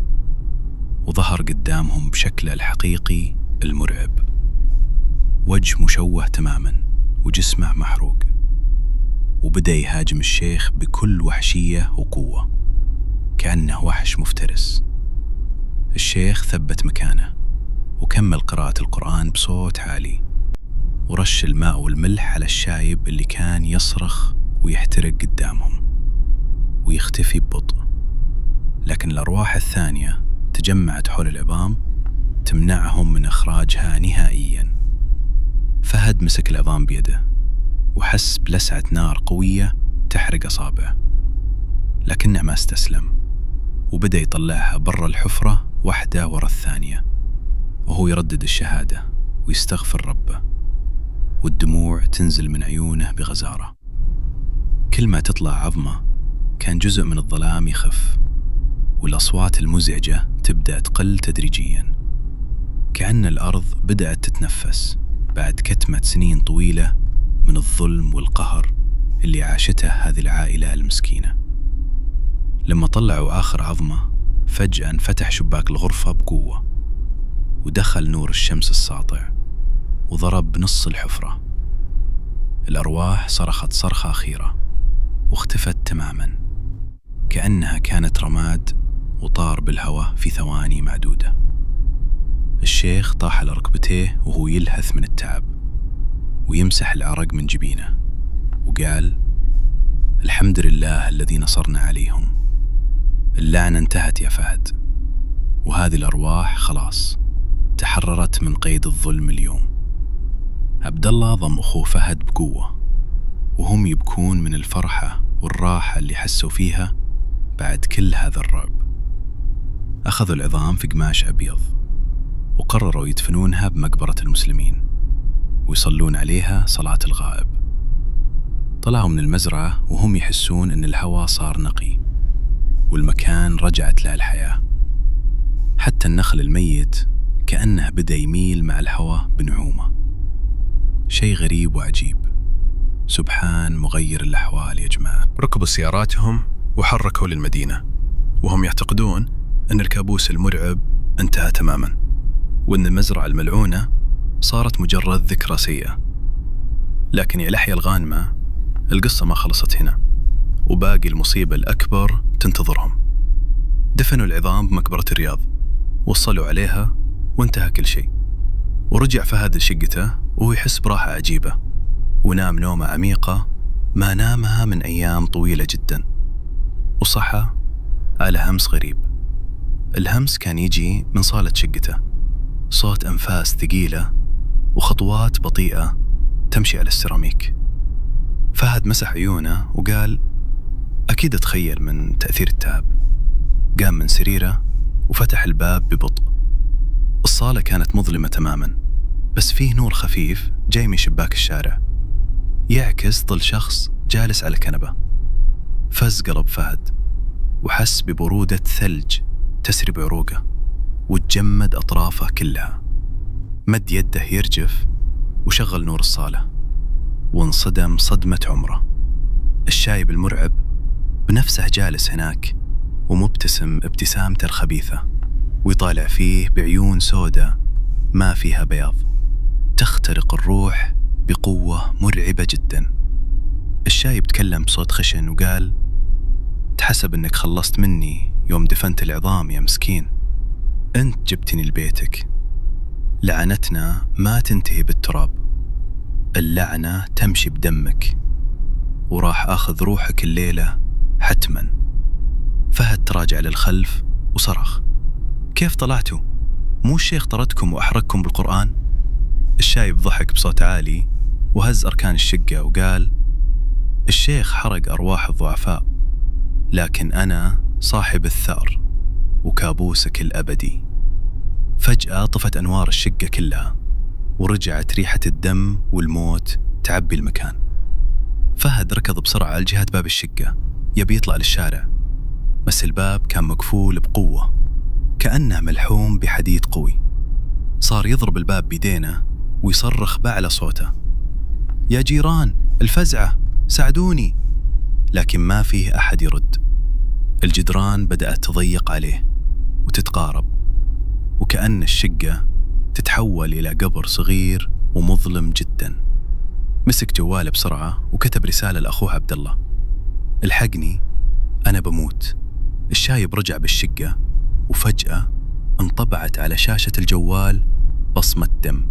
وظهر قدامهم بشكله الحقيقي المرعب، وجه مشوه تماما وجسمه محروق، وبدأ يهاجم الشيخ بكل وحشية وقوة كأنه وحش مفترس. الشيخ ثبت مكانه وكمل قراءة القرآن بصوت عالي، ورش الماء والملح على الشايب اللي كان يصرخ ويحترق قدامهم ويختفي ببطء. لكن الأرواح الثانية تجمعت حول العظام تمنعهم من إخراجها نهائيا. فهد مسك العظام بيده وحس بلسعة نار قوية تحرق أصابعه، لكنه ما استسلم، وبدأ يطلعها برا الحفرة واحدة ورا الثانية، وهو يردد الشهادة ويستغفر ربه، والدموع تنزل من عيونه بغزارة. كل ما تطلع عظمة كان جزء من الظلام يخف، والأصوات المزعجة تبدأ تقل تدريجيا، كأن الأرض بدأت تتنفس بعد كتمة سنين طويلة من الظلم والقهر اللي عاشته هذه العائلة المسكينة. لما طلعوا آخر عظمة فجأة انفتح شباك الغرفة بقوة، ودخل نور الشمس الساطع وضرب نص الحفرة. الأرواح صرخت صرخة أخيرة واختفت تماما، كأنها كانت رماد وطار بالهواء في ثواني معدودة. الشيخ طاح على ركبتيه وهو يلهث من التعب ويمسح العرق من جبينه، وقال: الحمد لله الذي نصرنا عليهم. اللعنة انتهت يا فهد، وهذه الأرواح خلاص تحررت من قيد الظلم اليوم. عبد الله ضم أخوه فهد بقوة، وهم يبكون من الفرحة والراحة اللي حسوا فيها بعد كل هذا الرعب. أخذوا العظام في قماش أبيض وقرروا يدفنونها بمقبرة المسلمين ويصلون عليها صلاة الغائب. طلعوا من المزرعة وهم يحسون أن الهواء صار نقي والمكان رجعت له الحياة. حتى النخل الميت كأنه بدأ يميل مع الهواء بنعومة. شيء غريب وعجيب، سبحان مغير الأحوال يا جماعة. ركبوا سياراتهم وحركوا للمدينة، وهم يعتقدون أن الكابوس المرعب انتهى تماما، وأن المزرعة الملعونة صارت مجرد ذكرى سيئة. لكن يا لحية الغانمة، القصة ما خلصت هنا، وباقي المصيبة الأكبر تنتظرهم. دفنوا العظام بمقبرة الرياض، وصلوا عليها وانتهى كل شيء. ورجع فهد لشقته وهو يحس براحة عجيبة، ونام نومة عميقة ما نامها من أيام طويلة جدا. وصحى على همس غريب. الهمس كان يجي من صالة شقته، صوت أنفاس ثقيلة وخطوات بطيئة تمشي على السيراميك. فهد مسح عيونه وقال: أكيد أتخيل من تأثير التعب. قام من سريره وفتح الباب ببطء. الصالة كانت مظلمة تماما، بس فيه نور خفيف جاي من شباك الشارع يعكس ظل شخص جالس على كنبة. فز قلب فهد وحس ببرودة ثلج تسري بعروقه وتجمد أطرافه كلها. مد يده يرجف وشغل نور الصالة، وانصدم صدمة عمره. الشايب المرعب بنفسه جالس هناك ومبتسم ابتسامته الخبيثة، ويطالع فيه بعيون سوداء ما فيها بياض تخترق الروح بقوة مرعبة جدا. الشايب تكلم بصوت خشن وقال: يتحسب إنك خلصت مني يوم دفنت العظام يا مسكين. أنت جبتني لبيتك. لعنتنا ما تنتهي بالتراب، اللعنة تمشي بدمك، وراح آخذ روحك الليلة حتما. فهد تراجع للخلف وصرخ: كيف طلعتوا؟ مو الشيخ طردكم وأحرقكم بالقرآن؟ الشايب ضحك بصوت عالي وهز أركان الشقة وقال: الشيخ حرق أرواح الضعفاء، لكن أنا صاحب الثأر وكابوسك الأبدي. فجأة طفت أنوار الشقة كلها، ورجعت ريحة الدم والموت تعبي المكان. فهد ركض بسرعة لجهة باب الشقة يبي يطلع للشارع، بس الباب كان مقفول بقوة كأنه ملحوم بحديد قوي. صار يضرب الباب بيدينه ويصرخ بأعلى صوته: يا جيران، الفزعة، ساعدوني! لكن ما فيه أحد يرد. الجدران بدأت تضيق عليه وتتقارب، وكأن الشقة تتحول إلى قبر صغير ومظلم جدا. مسك جواله بسرعة وكتب رسالة لأخوه عبد الله: الحقني، أنا بموت. الشايب رجع بالشقة، وفجأة انطبعت على شاشة الجوال بصمة دم،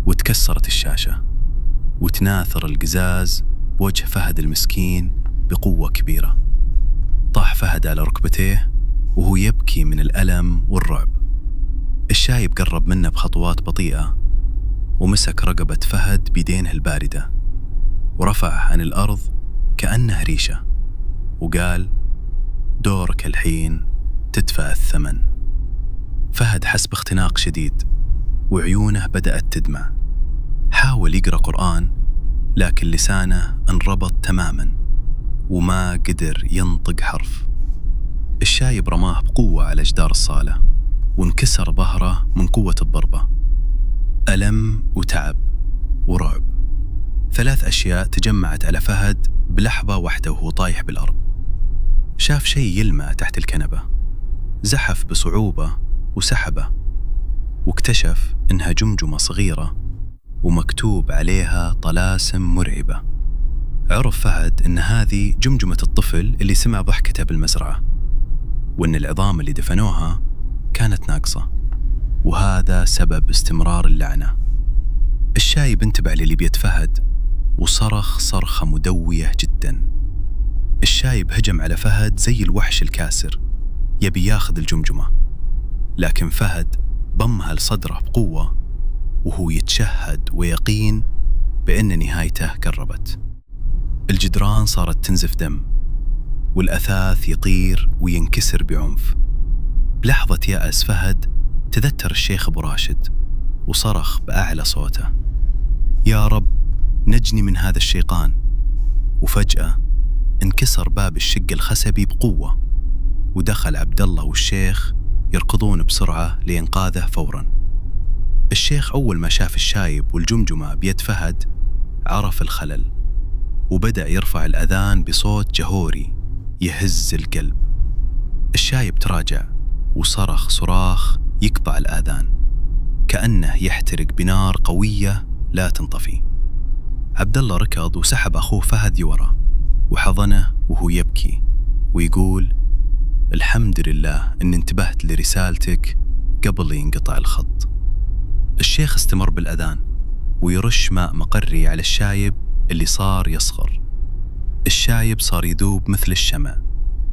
وتكسرت الشاشة وتناثر القزاز بوجه فهد المسكين بقوة كبيرة. طاح فهد على ركبتيه وهو يبكي من الألم والرعب. الشايب قرب منه بخطوات بطيئة ومسك رقبة فهد بيدينه الباردة ورفعه عن الأرض كأنه ريشة، وقال: دورك الحين تدفع الثمن. فهد حس باختناق شديد وعيونه بدأت تدمع. حاول يقرأ قرآن، لكن لسانه انربط تماما وما قدر ينطق حرف. الشايب رماه بقوة على جدار الصالة وانكسر ظهره من قوة الضربة. ألم وتعب ورعب، 3 أشياء تجمعت على فهد بلحظة واحدة وهو طايح بالأرض. شاف شيء يلمع تحت الكنبة، زحف بصعوبة وسحبه، واكتشف إنها جمجمة صغيرة ومكتوب عليها طلاسم مرعبة. عرف فهد إن هذه جمجمة الطفل اللي سمع ضحكته بالمزرعة، وإن العظام اللي دفنوها كانت ناقصة، وهذا سبب استمرار اللعنة. الشايب انتبه للي بيت فهد وصرخ صرخة مدوية جدا. الشايب هجم على فهد زي الوحش الكاسر يبي ياخذ الجمجمة، لكن فهد ضمها لصدره بقوة وهو يتشهد ويقين بأن نهايته قربت. الجدران صارت تنزف دم، والأثاث يطير وينكسر بعنف. بلحظة يأس فهد تذكر الشيخ أبو راشد وصرخ بأعلى صوته: يا رب نجني من هذا الشيطان. وفجأة انكسر باب الشقة الخسبي بقوة، ودخل عبد الله والشيخ يركضون بسرعة لإنقاذه فورا. الشيخ أول ما شاف الشايب والجمجمة بيد فهد عرف الخلل، وبدأ يرفع الأذان بصوت جهوري يهز القلب. الشايب تراجع وصرخ صراخ يقطع الآذان كأنه يحترق بنار قوية لا تنطفي. عبد الله ركض وسحب أخوه فهد ورا وحضنه وهو يبكي ويقول: الحمد لله إن انتبهت لرسالتك قبل ينقطع الخط. الشيخ استمر بالأذان ويرش ماء مقري على الشايب اللي صار يصغر. الشايب صار يذوب مثل الشمع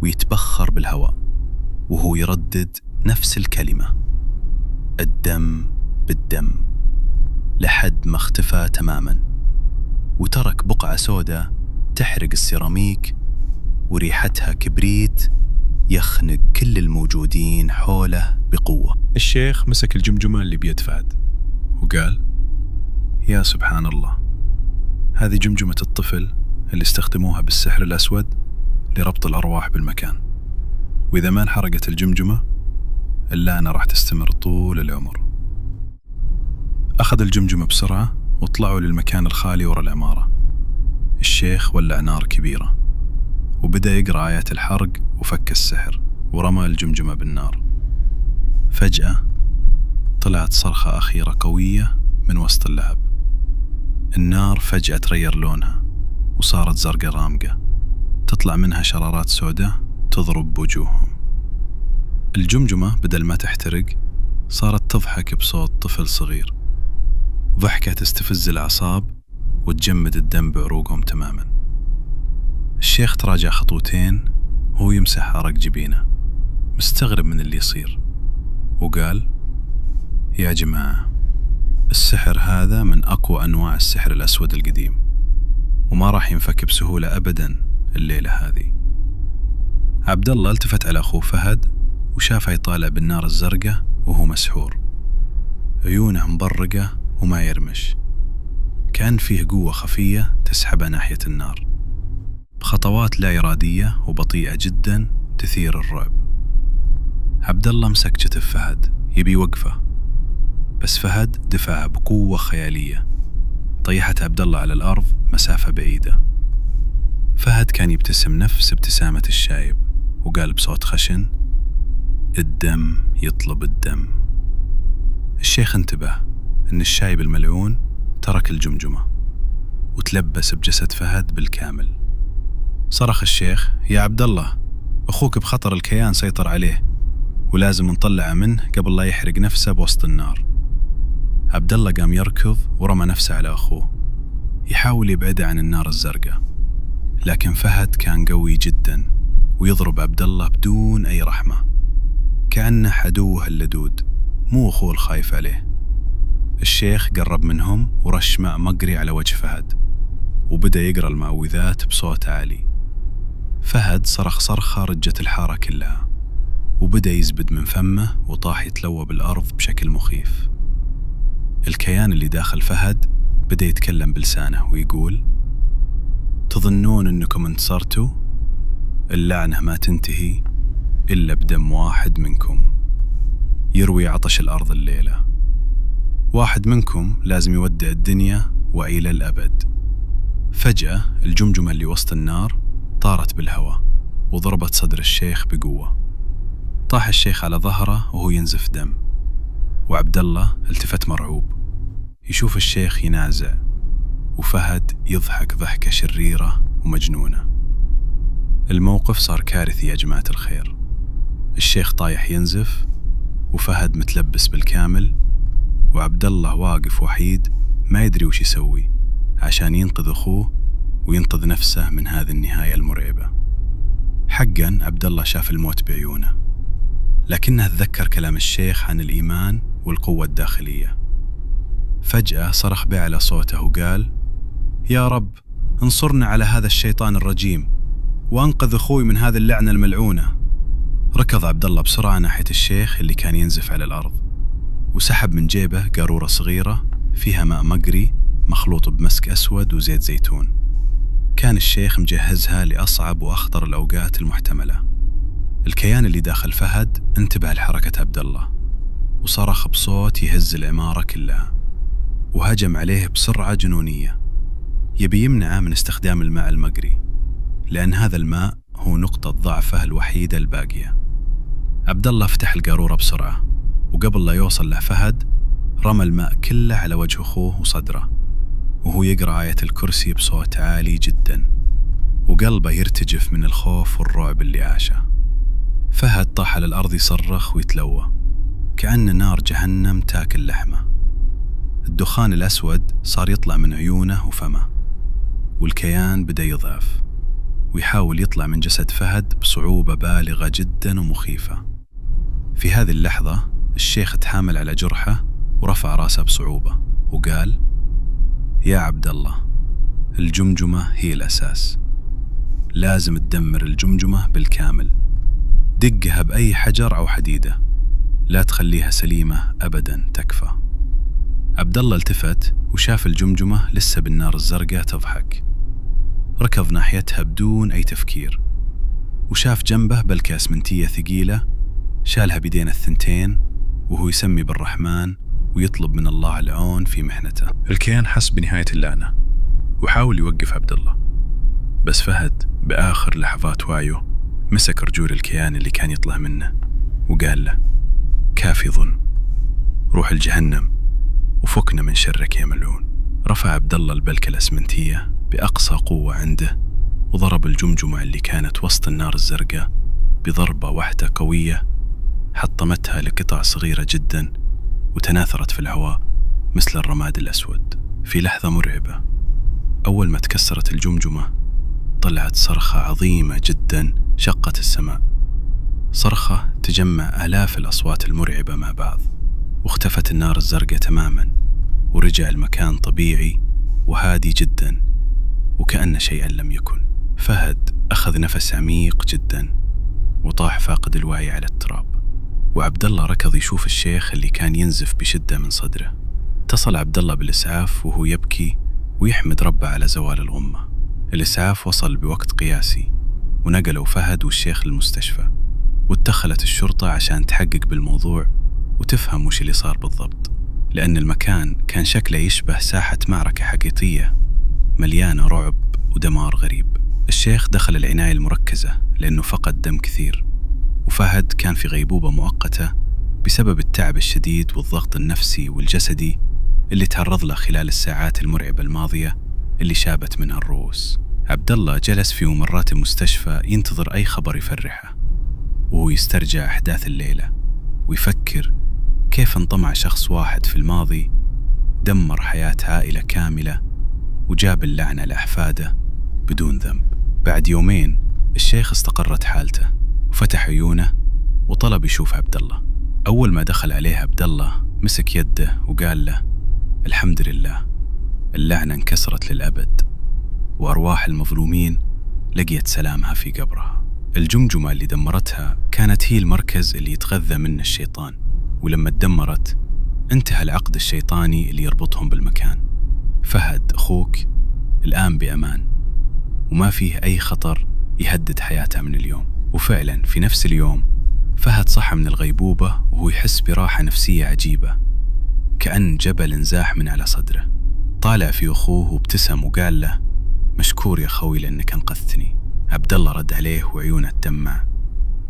ويتبخر بالهواء وهو يردد نفس الكلمة: الدم بالدم، لحد ما اختفى تماما وترك بقعة سوداء تحرق السيراميك وريحتها كبريت يخنق كل الموجودين حوله بقوة. الشيخ مسك الجمجمة اللي بيد فهد وقال: يا سبحان الله، هذه جمجمة الطفل اللي استخدموها بالسحر الأسود لربط الأرواح بالمكان، وإذا ما انحرقت الجمجمة اللعنة راح تستمر طول العمر. أخذ الجمجمة بسرعة وطلعوا للمكان الخالي ورا العمارة. الشيخ ولع نار كبيرة وبدأ يقرأ آيات الحرق وفك السحر ورمى الجمجمة بالنار. فجأة طلعت صرخة أخيرة قوية من وسط اللهب. النار فجأة تغير لونها وصارت زرقاء غامقة، تطلع منها شرارات سوداء وتضرب بوجوههم. الجمجمة بدل ما تحترق صارت تضحك بصوت طفل صغير، ضحكة تستفز الأعصاب وتجمد الدم بعروقهم تماما. الشيخ تراجع خطوتين وهو يمسح عرق جبينه مستغرب من اللي يصير، وقال: يا جماعة، السحر هذا من أقوى أنواع السحر الأسود القديم، وما راح ينفك بسهولة أبدا الليلة هذه. عبد الله التفت على أخوه فهد وشافه يطالع بالنار الزرقاء وهو مسحور، عيونه مبرقة وما يرمش، كان فيه قوة خفية تسحبه ناحية النار بخطوات لا إرادية وبطيئة جدا تثير الرعب. عبد الله مسك كتف فهد يبي يوقفه، بس فهد دفعه بقوة خيالية طيحت عبد الله على الأرض مسافة بعيدة. فهد كان يبتسم نفس ابتسامة الشايب وقال بصوت خشن: الدم يطلب الدم. الشيخ انتبه أن الشايب الملعون ترك الجمجمة وتلبس بجسد فهد بالكامل. صرخ الشيخ: يا عبد الله، أخوك بخطر، الكيان سيطر عليه ولازم نطلعه منه قبل لا يحرق نفسه بوسط النار. عبد الله قام يركض ورمى نفسه على أخوه يحاول يبعده عن النار الزرقاء، لكن فهد كان قوي جدا ويضرب عبد الله بدون أي رحمة، كأنه عدوه اللدود مو أخوه الخايف عليه. الشيخ قرب منهم ورش ماء مقري على وجه فهد وبدأ يقرأ المعوذات بصوت عالي. فهد صرخ صرخة رجت الحارة كلها وبدأ يزبد من فمه وطاح يتلوى بالأرض بشكل مخيف. الكيان اللي داخل فهد بدأ يتكلم بلسانه ويقول: تظنون أنكم انتصرتوا؟ اللعنة ما تنتهي إلا بدم واحد منكم يروي عطش الأرض الليلة. واحد منكم لازم يودع الدنيا وإلى الأبد. فجأة الجمجمة اللي وسط النار طارت بالهواء وضربت صدر الشيخ بقوة. طاح الشيخ على ظهره وهو ينزف دم، وعبد الله التفت مرعوب يشوف الشيخ ينازع وفهد يضحك ضحكة شريرة ومجنونة. الموقف صار كارثي يا جماعة الخير. الشيخ طايح ينزف وفهد متلبس بالكامل، وعبد الله واقف وحيد ما يدري وش يسوي عشان ينقذ أخوه وينقذ نفسه من هذه النهاية المرعبة. حقا عبد الله شاف الموت بعيونه، لكنه تذكر كلام الشيخ عن الإيمان والقوة الداخلية. فجأة صرخ بأعلى صوته وقال: يا رب، انصرنا على هذا الشيطان الرجيم وأنقذ أخوي من هذه اللعنة الملعونة. ركض عبد الله بسرعة ناحية الشيخ اللي كان ينزف على الأرض وسحب من جيبه قارورة صغيرة فيها ماء مقري مخلوط بمسك أسود وزيت زيتون. كان الشيخ مجهزها لأصعب وأخطر الأوقات المحتملة. الكيان اللي داخل فهد انتبه لحركة عبد الله وصرخ بصوت يهز العمارة كلها وهجم عليه بسرعة جنونية، يبي يمنعه من استخدام الماء المقري لأن هذا الماء هو نقطة ضعفه الوحيدة الباقية. عبد الله فتح القارورة بسرعة وقبل لا يوصل له فهد رمى الماء كله على وجه أخوه وصدره وهو يقرأ آية الكرسي بصوت عالي جدا وقلبه يرتجف من الخوف والرعب اللي عاشه. فهد طاح على الأرض يصرخ ويتلوى كأن نار جهنم تاكل لحمه. الدخان الأسود صار يطلع من عيونه وفمه، والكيان بدأ يضعف ويحاول يطلع من جسد فهد بصعوبة بالغة جدا ومخيفة. في هذه اللحظة الشيخ تحامل على جرحه ورفع راسه بصعوبة وقال: يا عبد الله، الجمجمة هي الأساس، لازم تدمر الجمجمة بالكامل، دقها بأي حجر أو حديدة، لا تخليها سليمة أبدا، تكفى. عبد الله التفت وشاف الجمجمة لسه بالنار الزرقاء تضحك. ركض ناحيتها بدون أي تفكير وشاف جنبه بلكة اسمنتية ثقيلة شالها بيدين الثنتين وهو يسمي بالرحمن ويطلب من الله العون في محنته. الكيان حس بنهاية اللعنة وحاول يوقف عبد الله، بس فهد بآخر لحظات وعيه مسك رجول الكيان اللي كان يطلع منه وقال له: كافي ظن، روح الجهنم وفكنا من شرك يا ملعون. رفع عبد الله البلكة الأسمنتية بأقصى قوة عنده وضرب الجمجمة اللي كانت وسط النار الزرقاء بضربة واحدة قوية حطمتها لقطع صغيرة جدا وتناثرت في الهواء مثل الرماد الأسود. في لحظة مرعبة أول ما تكسرت الجمجمة طلعت صرخة عظيمة جدا شقت السماء، صرخة تجمع آلاف الأصوات المرعبة مع بعض، واختفت النار الزرقاء تماما، ورجع المكان طبيعي وهادي جدا وكأن شيئا لم يكن. فهد أخذ نفس عميق جدا وطاح فاقد الوعي على التراب، وعبد الله ركض يشوف الشيخ اللي كان ينزف بشدة من صدره. اتصل عبد الله بالإسعاف وهو يبكي ويحمد ربه على زوال الغمة. الإسعاف وصل بوقت قياسي ونقلوا فهد والشيخ للمستشفى، واتدخلت الشرطة عشان تحقق بالموضوع وتفهم وش اللي صار بالضبط، لأن المكان كان شكله يشبه ساحة معركة حقيقية مليانة رعب ودمار غريب. الشيخ دخل العناية المركزة لأنه فقد دم كثير، وفهد كان في غيبوبة مؤقتة بسبب التعب الشديد والضغط النفسي والجسدي اللي تعرض له خلال الساعات المرعبة الماضية اللي شابت منها الرؤوس. عبد الله جلس في ممرات المستشفى ينتظر أي خبر يفرحه، وهو يسترجع أحداث الليلة ويفكر كيف انطمع شخص واحد في الماضي دمر حياة عائلة كاملة وجاب اللعنة لأحفاده بدون ذنب. بعد يومين الشيخ استقرت حالته وفتح عيونه وطلب يشوف عبد الله. أول ما دخل عليه عبد الله مسك يده وقال له: الحمد لله، اللعنة انكسرت للأبد وأرواح المظلومين لقيت سلامها في قبرها. الجمجمة اللي دمرتها كانت هي المركز اللي يتغذى منه الشيطان، ولما تدمرت انتهى العقد الشيطاني اللي يربطهم بالمكان. فهد أخوك الآن بأمان وما فيه أي خطر يهدد حياته من اليوم. وفعلا في نفس اليوم فهد صحى من الغيبوبة وهو يحس براحة نفسية عجيبة، كأن جبل انزاح من على صدره. طالع في أخوه وابتسم وقال له: مشكور يا خوي لأنك أنقذتني. عبد الله رد عليه وعيونه تدمع: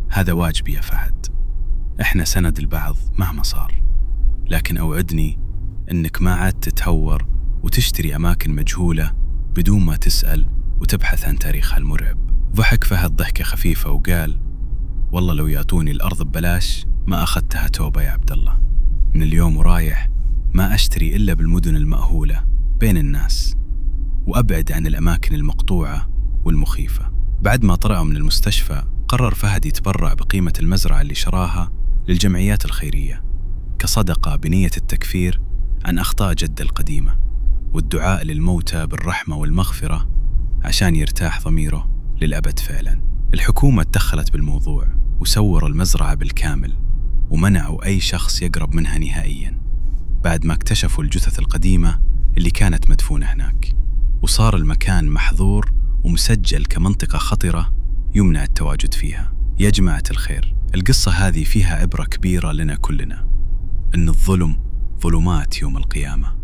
هذا واجبي يا فهد، احنا سند البعض مهما صار، لكن أوعدني أنك ما عاد تتهور وتشتري أماكن مجهولة بدون ما تسأل وتبحث عن تاريخها المرعب. ضحك فهد ضحكة خفيفة وقال: والله لو يعطوني الأرض ببلاش ما أخذتها توبة يا عبد الله. من اليوم ورايح ما أشتري إلا بالمدن المأهولة بين الناس، وأبعد عن الأماكن المقطوعة والمخيفة. بعد ما طلعوا من المستشفى قرر فهد يتبرع بقيمة المزرعة اللي شراها للجمعيات الخيرية كصدقة بنية التكفير عن أخطاء جدة القديمة والدعاء للموتى بالرحمة والمغفرة عشان يرتاح ضميره للأبد. فعلا الحكومة اتدخلت بالموضوع وسوروا المزرعة بالكامل ومنعوا أي شخص يقرب منها نهائيا بعد ما اكتشفوا الجثث القديمة اللي كانت مدفونة هناك، وصار المكان محظور ومسجل كمنطقة خطرة يمنع التواجد فيها. يا جماعة الخير، القصة هذه فيها عبرة كبيرة لنا كلنا، أن الظلم ظلمات يوم القيامة،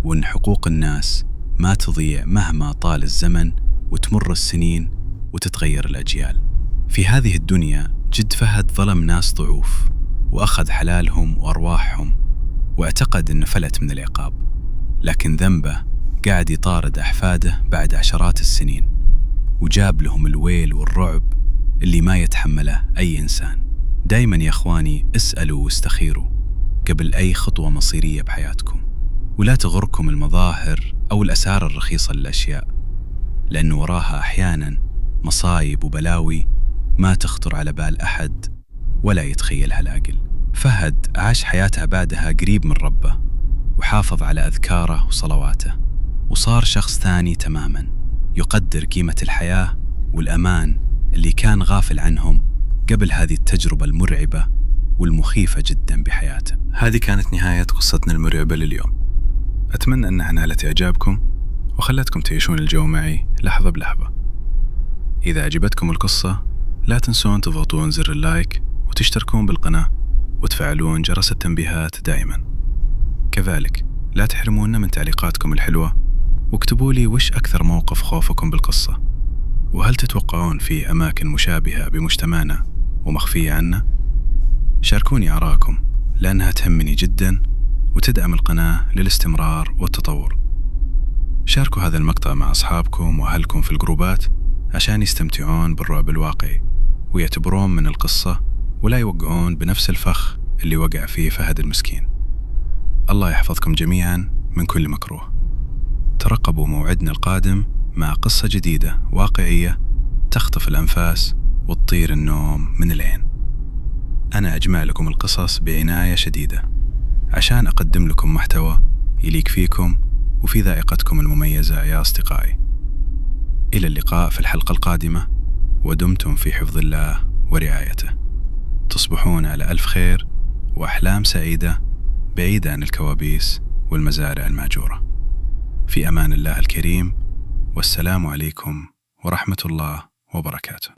وأن حقوق الناس ما تضيع مهما طال الزمن وتمر السنين وتتغير الأجيال. في هذه الدنيا جد فهد ظلم ناس ضعوف وأخذ حلالهم وأرواحهم واعتقد أنه فلت من العقاب، لكن ذنبه قاعد يطارد أحفاده بعد عشرات السنين وجاب لهم الويل والرعب اللي ما يتحمله أي إنسان. دايما يا أخواني اسألوا واستخيروا قبل أي خطوة مصيرية بحياتكم، ولا تغركم المظاهر أو الأسعار الرخيصة للأشياء، لأن وراها أحيانا مصايب وبلاوي ما تخطر على بال أحد ولا يتخيلها العقل. فهد عاش حياته بعدها قريب من ربه وحافظ على أذكاره وصلواته، وصار شخص ثاني تماما يقدر قيمة الحياة والأمان اللي كان غافل عنهم قبل هذه التجربة المرعبة والمخيفة جدا بحياته. هذه كانت نهاية قصتنا المرعبة لليوم. أتمنى أنها نالت إعجابكم وخلتكم تعيشون الجو معي لحظة بلحظة. إذا عجبتكم القصة لا تنسون تضغطون زر اللايك وتشتركون بالقناة وتفعلون جرس التنبيهات دائما. كذلك لا تحرمونا من تعليقاتكم الحلوة، واكتبوا لي وش أكثر موقف خوفكم بالقصة، وهل تتوقعون في أماكن مشابهة بمجتمعنا ومخفية عنا؟ شاركوني آراءكم لأنها تهمني جدا وتدعم القناة للاستمرار والتطور. شاركوا هذا المقطع مع أصحابكم وأهلكم في الجروبات عشان يستمتعون بالرعب الواقعي، ويعتبرون من القصة ولا يوقعون بنفس الفخ اللي وقع فيه فهد المسكين. الله يحفظكم جميعا من كل مكروه. ترقبوا موعدنا القادم مع قصة جديدة واقعية تخطف الأنفاس وتطير النوم من العين. أنا أجمع لكم القصص بعناية شديدة عشان أقدم لكم محتوى يليق فيكم وفي ذائقتكم المميزة يا أصدقائي. إلى اللقاء في الحلقة القادمة، ودمتم في حفظ الله ورعايته. تصبحون على ألف خير وأحلام سعيدة بعيدة عن الكوابيس والمزارع المهجورة. في أمان الله الكريم، والسلام عليكم ورحمة الله وبركاته.